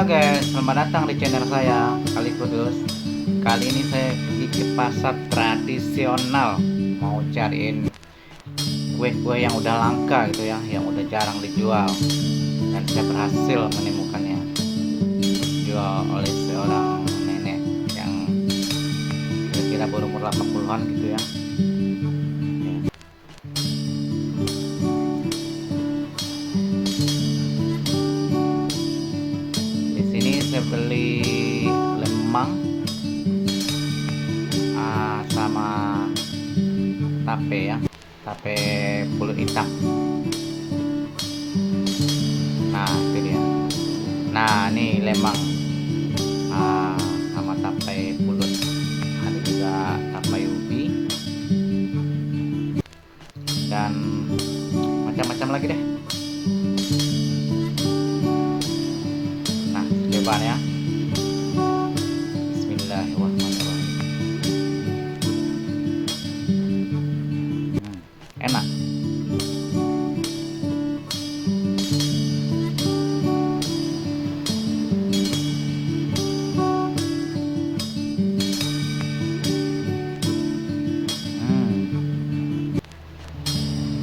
guys, selamat datang di channel saya Kali Kudus. Kali ini saya pergi ke pasar tradisional, mau cariin kue-kue yang udah langka gitu ya, yang udah jarang dijual. Dan saya berhasil menemukannya, dijual oleh seorang nenek yang kira-kira berumur 80-an gitu ya. Saya beli lemang sama tape ya, tape pulut hitam. Nah itu dia. Nah ini lemang sama tape pulut, ada juga tape ubi dan macam-macam lagi deh. Nah coba ya. Bismillahirrahmanirrahim. Enak.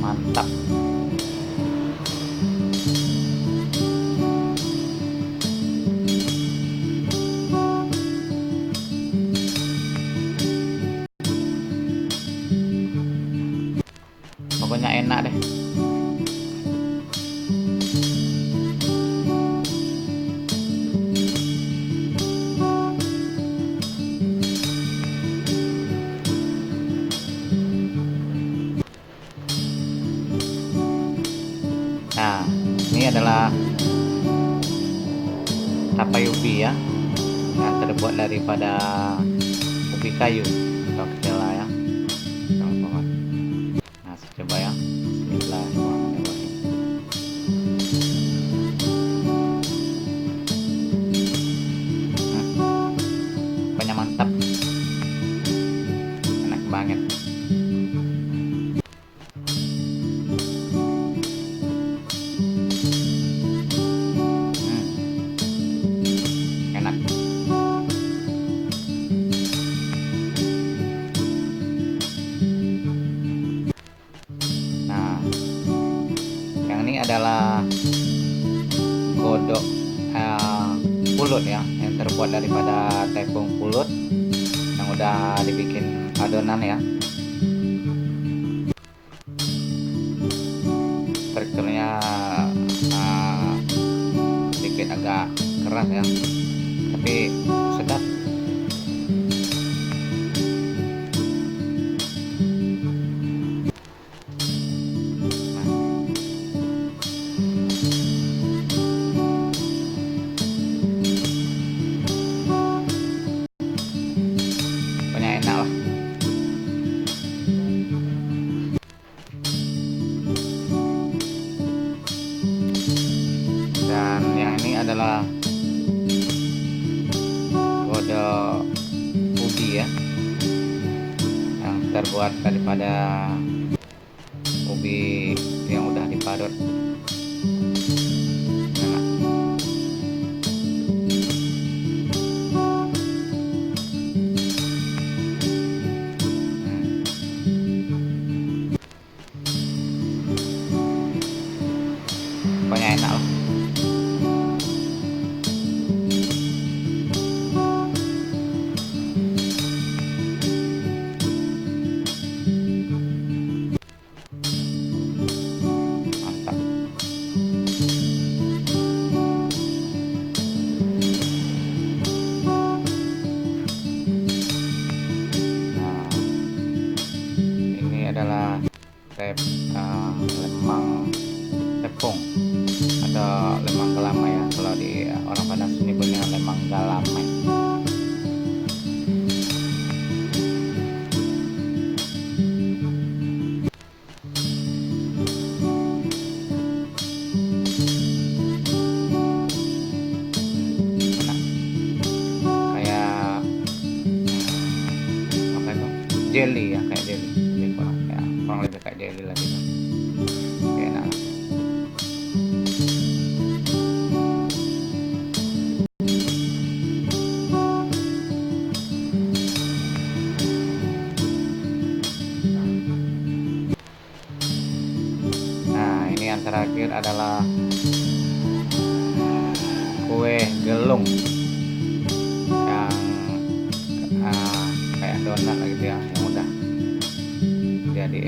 Mantap. Pokoknya enak deh. Nah, ini adalah tapai ubi ya, yang terbuat daripada ubi kayu atau ketela ya. Nah, saya coba ya. Bismillahirrahmanirrahim. Pokoknya mantap, enak banget. Enak. Nah, yang ini adalah godok pulut ya, yang terbuat daripada tepung pulut yang udah dibikin adonan ya. Teksturnya sedikit agak keras ya, tapi sedap. Pokoknya enak lah. Dan yang ini adalah godok ubi ya, yang terbuat daripada ubi yang udah diparut. Enak. Pokoknya enak lah. Mantap. Nah, ini adalah lemang tepung atau lemang galamai ya, kalau di orang Padang nyebutnya lemang galamai. Enak. Kayak apa itu, jelly ya, kayak jelly, kurang lebih kayak jelly lagi tuh. Enak. yang terakhir adalah kue gelung yang kayak donat gitu ya, yang udah jadi